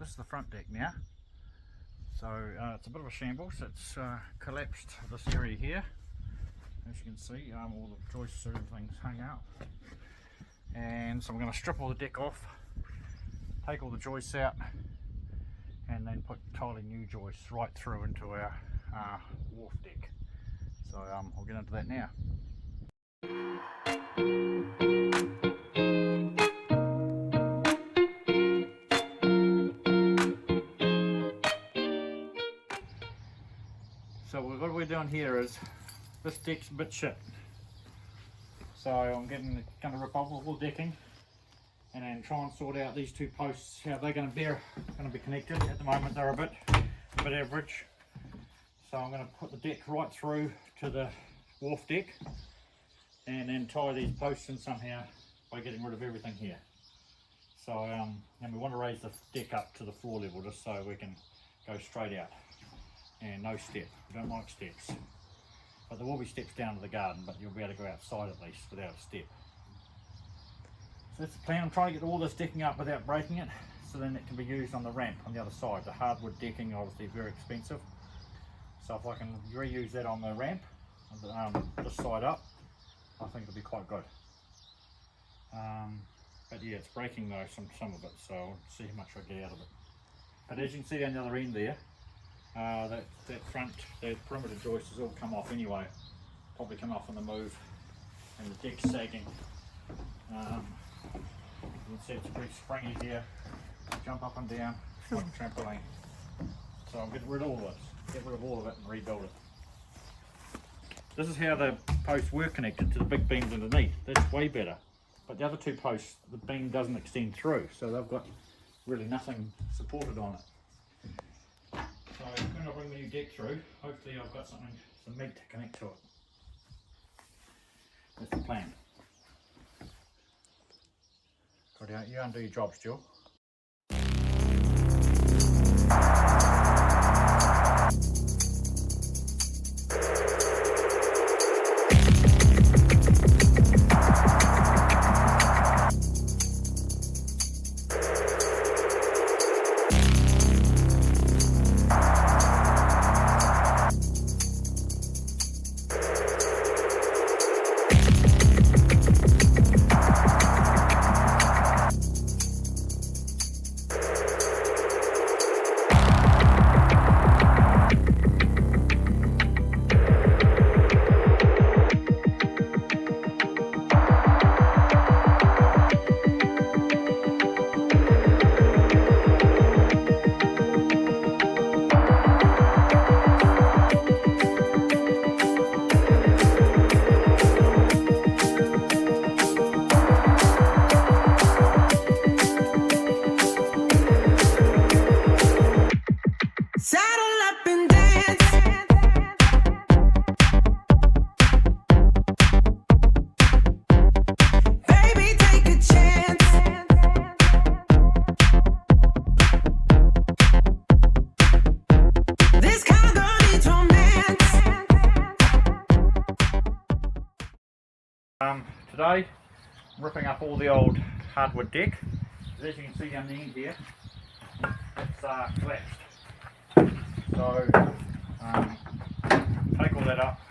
this is the front deck now. So it's a bit of a shambles. It's collapsed this area here. As you can see, all the joists and everything's hung out. And so I'm going to strip all the deck off, take all the joists out, and then put entirely new joists right through into our wharf deck. So I'll get into that now. So what we're doing here is, this deck's a bit shit. So I'm going to rip off all the decking and then try and sort out these two posts, how they're going to be connected. At the moment they're a bit average. So I'm going to put the deck right through to the wharf deck and then tie these posts in somehow by getting rid of everything here. So and we want to raise the deck up to the floor level just so we can go straight out and no step. We don't like steps. But there will be steps down to the garden, but you'll be able to go outside at least without a step. So that's the plan. I'm trying to get all this decking up without breaking it, so then it can be used on the ramp on the other side. The hardwood decking obviously very expensive. So if I can reuse that on the ramp, this side up, I think it'll be quite good. But yeah, it's breaking though, some of it, so I'll see how much I get out of it. But as you can see down the other end there, that perimeter joist has all come off anyway. Probably come off on the move, and the deck's sagging. You can see it's pretty springy here. Jump up and down like a trampoline. So I'll get rid of all this. Get rid of all of it and rebuild it. This is how the posts were connected to the big beams underneath. That's way better. But the other two posts, the beam doesn't extend through, so they've got really nothing supported on it. So when I bring the new deck through, hopefully I've got some meat to connect to it. That's the plan. You undo your job, Stu. Today, I'm ripping up all the old hardwood deck. As you can see down the end here, it's collapsed. So, take all that up.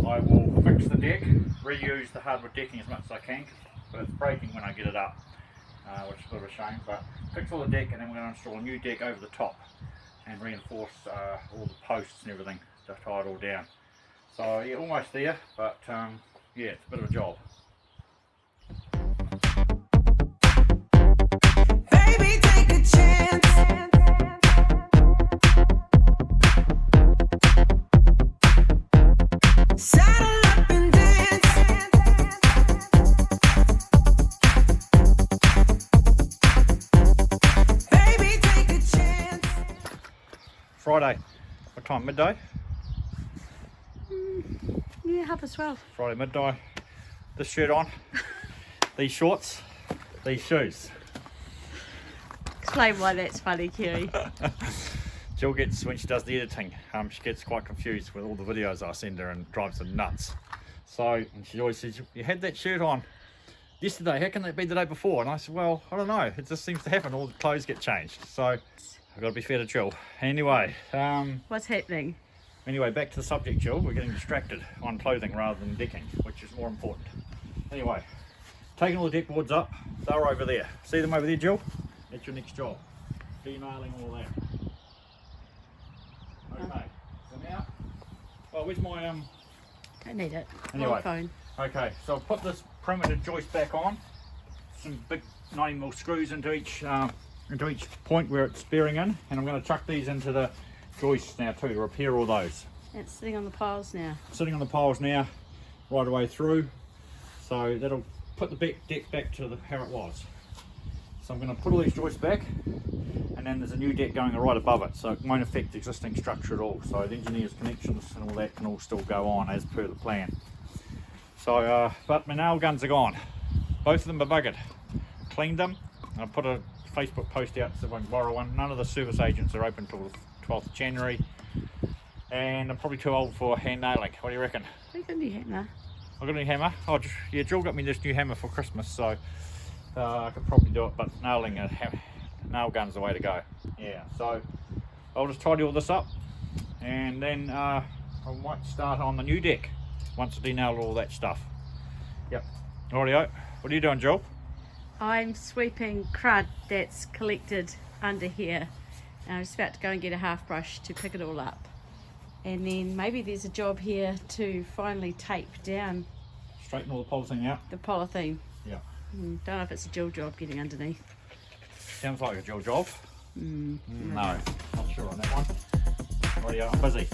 I will fix the deck, reuse the hardwood decking as much as I can, but it's breaking when I get it up, which is a bit of a shame. But fix all the deck, and then we're going to install a new deck over the top and reinforce all the posts and everything to tie it all down. So yeah, almost there, but yeah, it's a bit of a job. Baby, take a chance. Saddle up and dance. Baby, take a chance. Friday, what time? Midday? Yeah, 12:30. Friday midday. This shirt on, these shorts, these shoes. Explain why that's funny, Kerry. Jill gets, when she does the editing, she gets quite confused with all the videos I send her and drives her nuts. So, and she always says, you had that shirt on yesterday, how can that be the day before? And I said, well, I don't know, it just seems to happen, all the clothes get changed, so I've got to be fair to Jill. Anyway, What's happening? anyway, back to the subject, Jill. We're getting distracted on clothing rather than decking, which is more important. Anyway, taking all the deck boards up, they're over there. See them over there, Jill? That's your next job. Denailing all that. Okay, so now, oh, where's my Don't need it. Anyway. Wrong phone. Okay, so I'll put this perimeter joist back on. Some big 90mm screws into each point where it's bearing in, and I'm going to chuck these into the joists now too to repair all those. It's sitting on the piles now. Sitting on the piles now, right away through, so that'll put the deck back to how it was. So I'm going to put all these joists back, and then there's a new deck going right above it, so it won't affect the existing structure at all. So the engineer's connections and all that can all still go on as per the plan. So, but my nail guns are gone. Both of them are buggered. Cleaned them. I put a Facebook post out so I can borrow one. None of the service agents are open till the 12th of January. And I'm probably too old for hand nailing. What do you reckon? We can do hammer. I got a new hammer. Oh, yeah, Jill got me this new hammer for Christmas, so I could probably do it, but nailing a nail gun's the way to go. Yeah, so I'll just tidy all this up, and then I might start on the new deck once I denail all that stuff. Yep. Rightio. What are you doing, Jill? I'm sweeping crud that's collected under here. And I'm just about to go and get a half brush to pick it all up. And then maybe there's a job here to finally tape down Straighten all the polythene out. the polythene. Yeah. Don't know if it's a Jill job getting underneath. Sounds like a Jill job. No, not sure on that one. Rightio, I'm busy.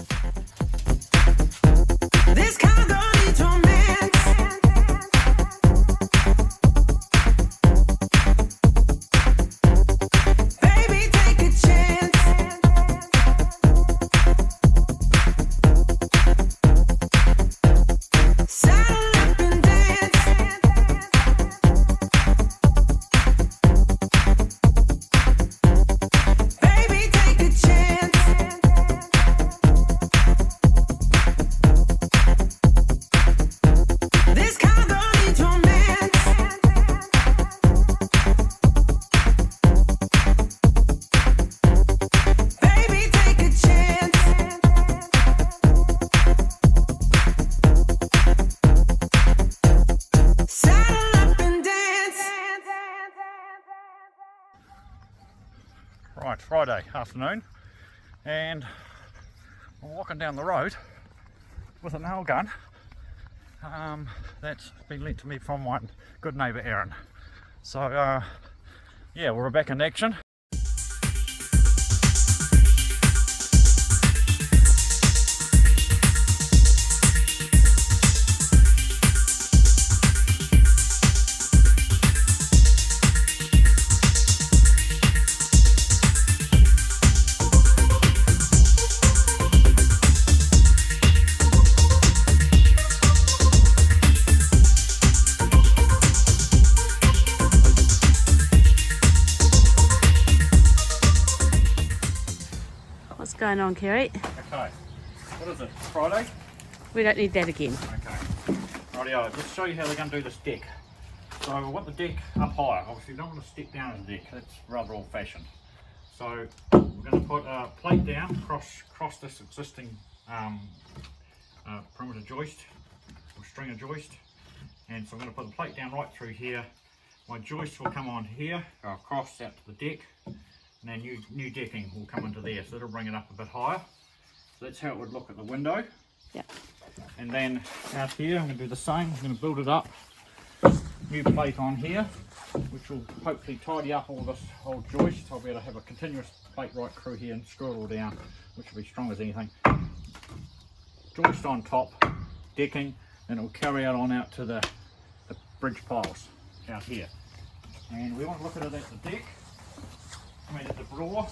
This kind of girl needs romance. Baby, take a chance. Saddle up and dance. Baby, take a chance. This kind of girl needs romance. Baby, take a chance. Saddle up and dance. Right, Friday afternoon, and I'm walking down the road with a nail gun that's been lent to me from my good neighbour Aaron. So yeah, we're back in action. What's going on, Kerry? Okay, what is it, Friday? We don't need that again. Okay, rightio, let's show you how they're going to do this deck. So I want the deck up higher. Obviously you don't want to step down as a deck, that's rather old fashioned. So we're going to put a plate down across this existing perimeter joist, or stringer joist. And so I'm going to put the plate down right through here. My joist will come on here, go across out to the deck, and then new decking will come into there, so that'll bring it up a bit higher. So that's how it would look at the window. Yep. And then out here, I'm going to do the same. I'm going to build it up. New plate on here, which will hopefully tidy up all this old joist. I'll be able to have a continuous plate right through here and screw it all down, which will be strong as anything. Joist on top, decking, and it will carry out on out to the bridge piles out here. And we want to look at it at the deck. I mean at the floor.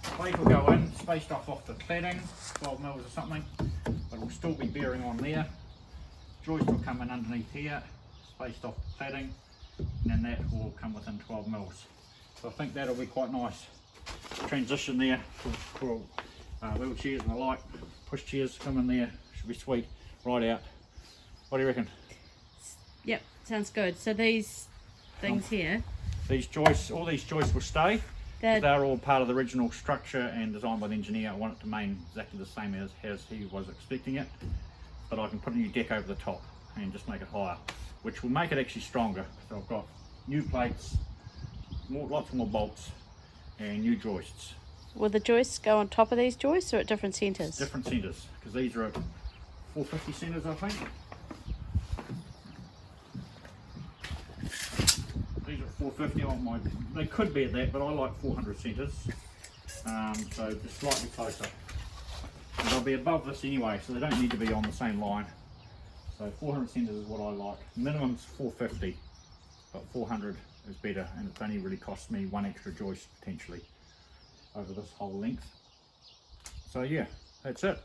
Plate will go in, spaced off the cladding, 12 mils or something, but it will still be bearing on there. Joist will come in underneath here, spaced off the cladding, and then that will come within 12 mils. So I think that'll be quite nice transition there for wheelchairs and the like. Push chairs come in there, should be sweet, right out. What do you reckon? Yep, Sounds good. So these things here, These joists, all these joists will stay. They're all part of the original structure and designed by the engineer. I want it to remain exactly the same as he was expecting it, but I can put a new deck over the top and just make it higher, which will make it actually stronger. So I've got new plates, lots more bolts, and new joists. will the joists go on top of these joists or at different centres? Different centres, because these are at 450 centres, I think. These are at 450 on my, they could be at that, but I like 400 centres, so just slightly closer. And they'll be above this anyway, so they don't need to be on the same line. So 400 centres is what I like. Minimum's 450, but 400 is better, and it's only really cost me one extra joist potentially over this whole length. So yeah, that's it.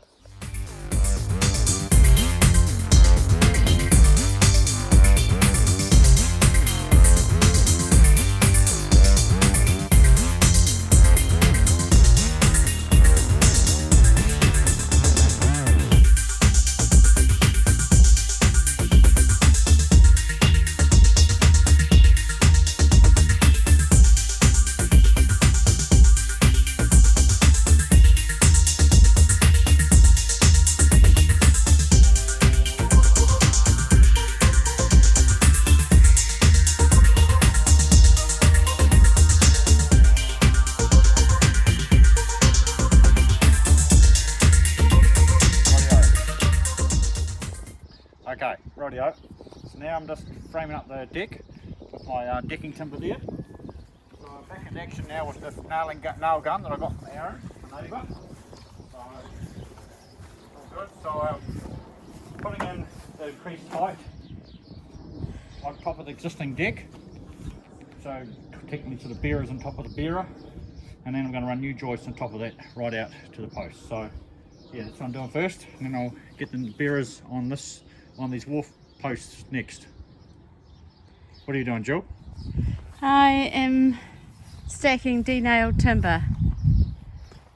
Okay, rightio. So now I'm just framing up the deck with my decking timber there. So I'm back in action now with this nail gun that I got from Aaron, my neighbour. So, all good. So I'm putting in the increased height on top of the existing deck. So taking to the bearers on top of the bearer. And then I'm going to run new joists on top of that right out to the post. So yeah, that's what I'm doing first. And then I'll get the bearers on these wharf posts next. What are you doing, Jill? I am stacking denailed timber.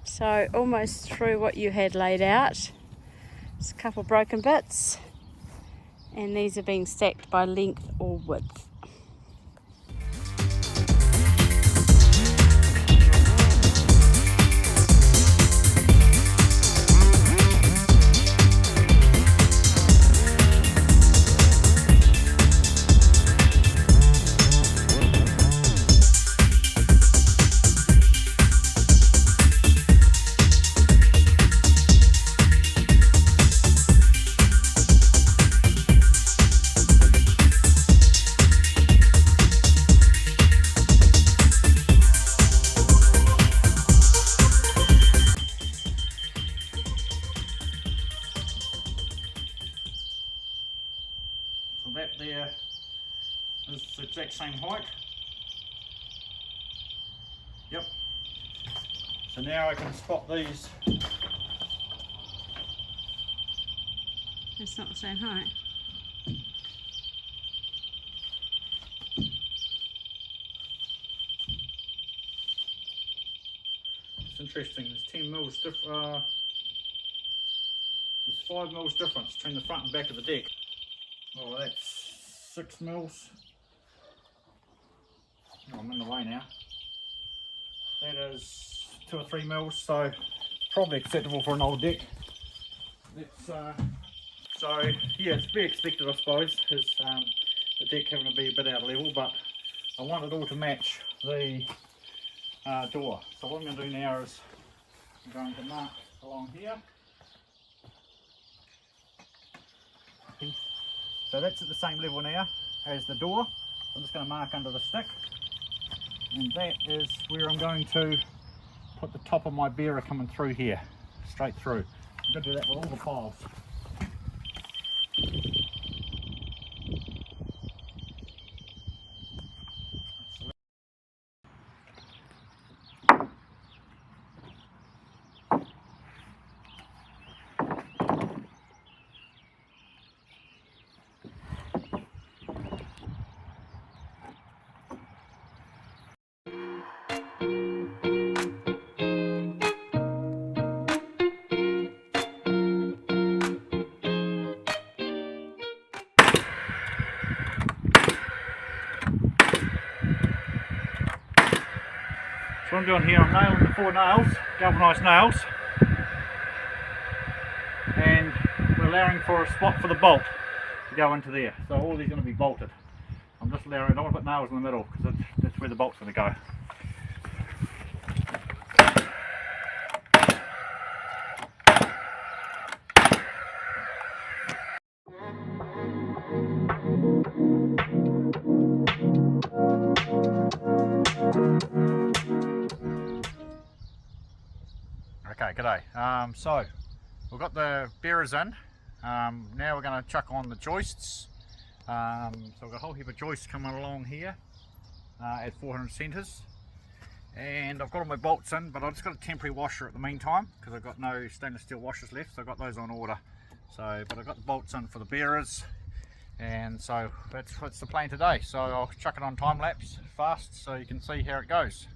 So almost through what you had laid out. There's a couple broken bits, and these are being stacked by length or width. So that there is the exact same height. Yep. So now I can spot these. It's not the same height. It's interesting, there's 10 mils there's 5 mils difference between the front and back of the deck. Oh, that's 6 mils. Oh, I'm in the way now. That is 2 or 3 mils, so probably acceptable for an old deck. That's so yeah, it's to be expected, I suppose, is the deck having to be a bit out of level, but I want it all to match the door. So what I'm going to do now is I'm going to mark along here. So that's at the same level now as the door. I'm just going to mark under the stick, and that is where I'm going to put the top of my bearer coming through here, straight through. I'm going to do that with all the piles. doing here, I'm nailing the 4 nails, galvanised nails, and we're allowing for a spot for the bolt to go into there. So all these are going to be bolted. I'm just allowing, I don't want to put nails in the middle because that's where the bolt's going to go. Okay, g'day. So we've got the bearers in. Now we're going to chuck on the joists. So we've got a whole heap of joists coming along here at 400 centres. And I've got all my bolts in, but I've just got a temporary washer at the meantime because I've got no stainless steel washers left, so I've got those on order. So, but I've got the bolts in for the bearers, and so that's the plan today. So I'll chuck it on time lapse fast so you can see how it goes.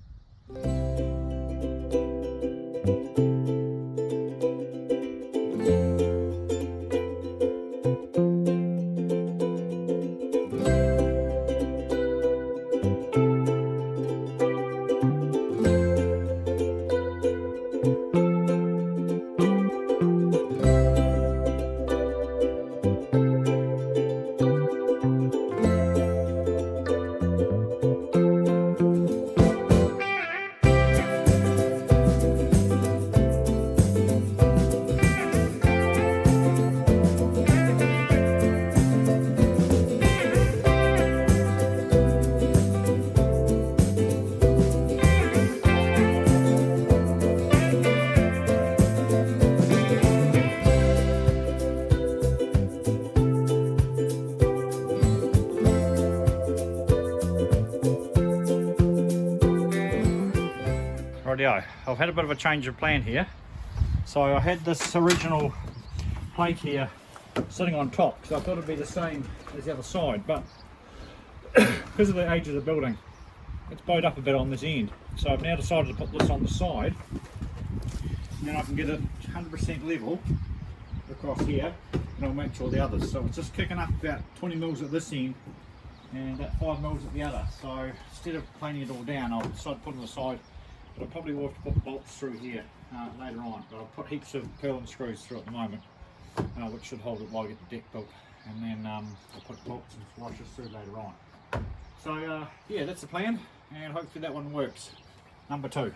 Rightio, I've had a bit of a change of plan here. So I had this original plate here sitting on top because I thought it'd be the same as the other side, but because of the age of the building, it's bowed up a bit on this end. So I've now decided to put this on the side, and then I can get it 100% level across here, and I'll match all the others. So it's just kicking up about 20 mils at this end and about 5 mils at the other. So instead of planing it all down, I'll decide to put it on the side. But I probably will have to put bolts through here later on. But I'll put heaps of purlin screws through at the moment, which should hold it while I get the deck built. And then I'll put bolts and washers through later on. So yeah, that's the plan, and hopefully that one works. Number 2.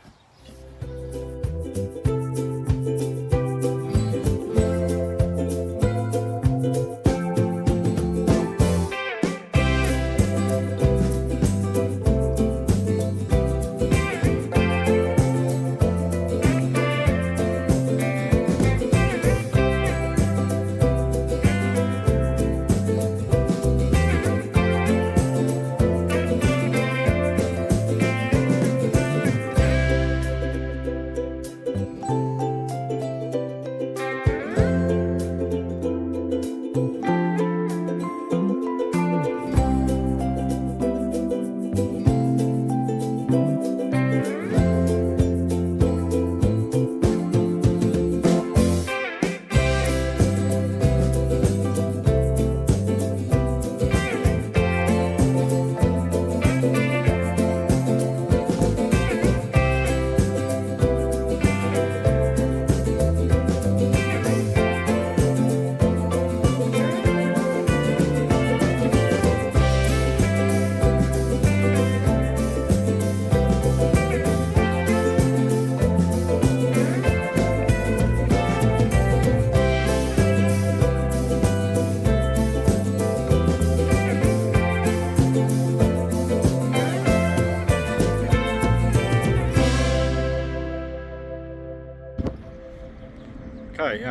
Okay,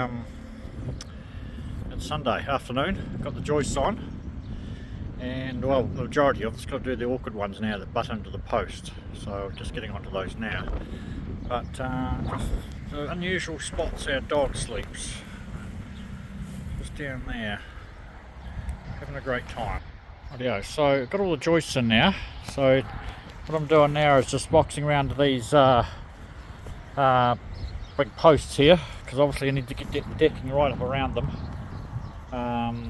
it's Sunday afternoon, got the joists on, and well, the majority of it's got to do the awkward ones now that butt into the post, so just getting onto those now. But just the unusual spots our dog sleeps, just down there, having a great time. Rightio, so got all the joists in now, so what I'm doing now is just boxing around to these big posts here, because obviously I need to get the decking right up around them.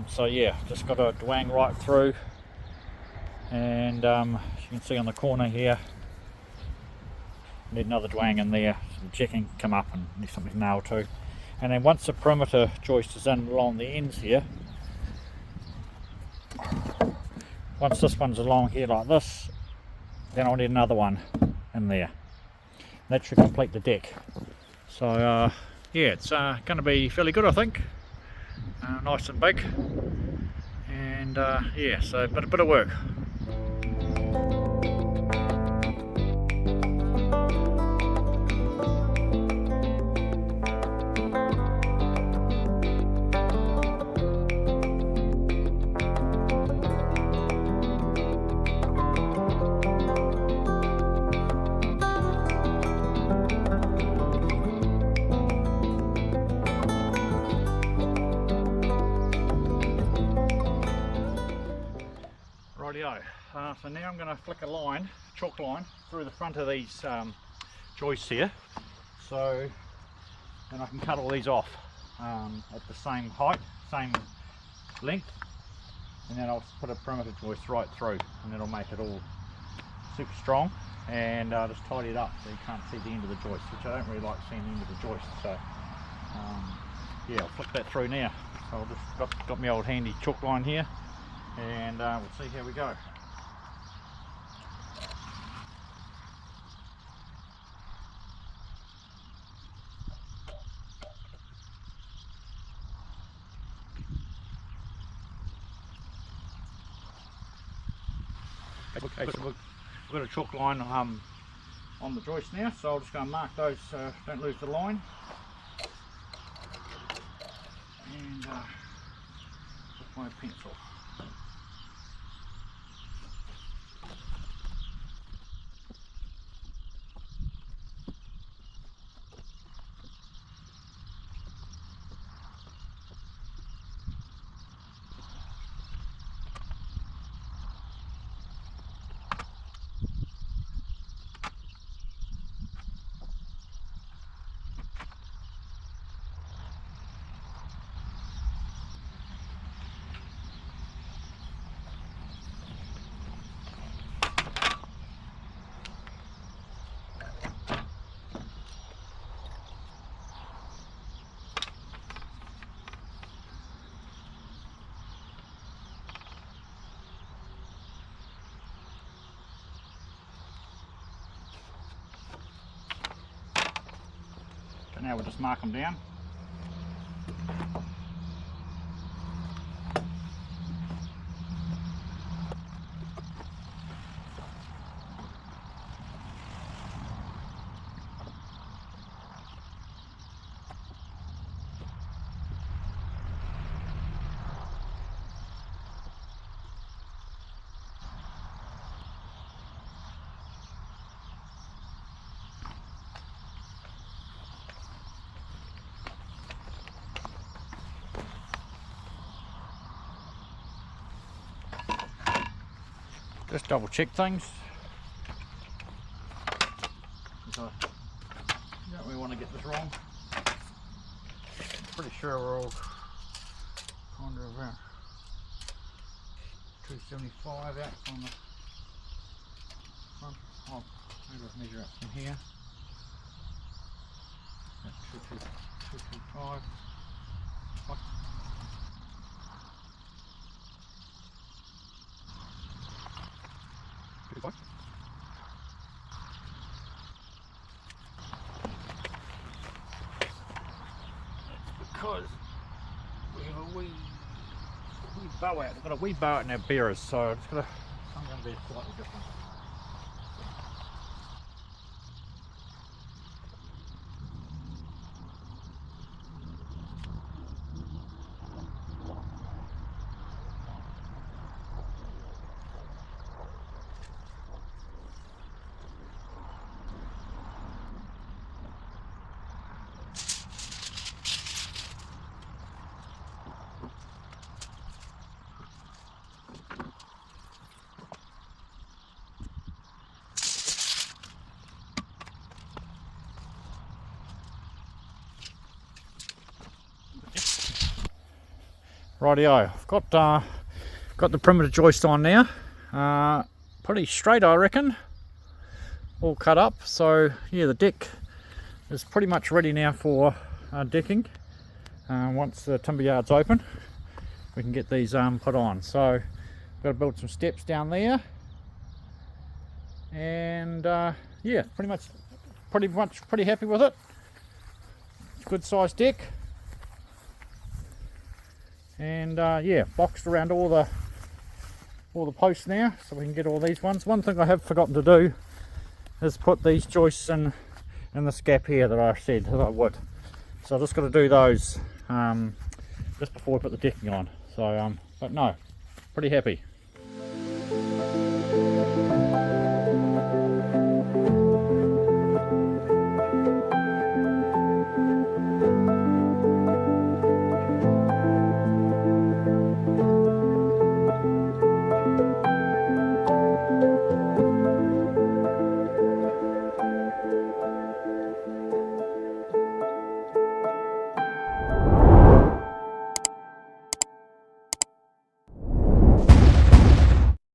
So yeah, just got to dwang right through, and as you can see on the corner here, Need another dwang in there, so the checking come up and need something nailed to. And then once the perimeter joist is in along the ends here, once this one's along here like this, then I'll need another one in there. That should complete the deck. So yeah, it's going to be fairly good, I think. Nice and big, and yeah, so a bit of work. Rightio, so now I'm going to flick a line, chalk line, through the front of these joists here, so then I can cut all these off at the same height, same length, and then I'll put a perimeter joist right through, and it'll make it all super strong, and just tidy it up so you can't see the end of the joist, which I don't really like seeing the end of the joist. So yeah, I'll flick that through now. So I'll just got my old handy chalk line here, and we'll see how we go. Okay, so we've got a chalk line on the joist now, so I'm just going to mark those so don't lose the line. And with my pencil. So now we'll just mark them down. Just double check things. I don't really want to get this wrong. I'm pretty sure we're all kind of around 275 out on the front. Oh, maybe I'll measure up from here. That's 225. Because we have a wee bow out. We've got a wee bow out in our bearers, so it's going to be slightly different. Rightio, I've got the perimeter joist on now. Pretty straight, I reckon. all cut up. So yeah, the deck is pretty much ready now for decking. Once the timber yard's open, we can get these put on. So got to build some steps down there, and yeah, pretty happy with it. Good sized deck, and yeah, boxed around all the posts now, so we can get all these ones. One thing I have forgotten to do is put these joists in this gap here that I said that I would. So I just got to do those just before we put the decking on. So but no, pretty happy.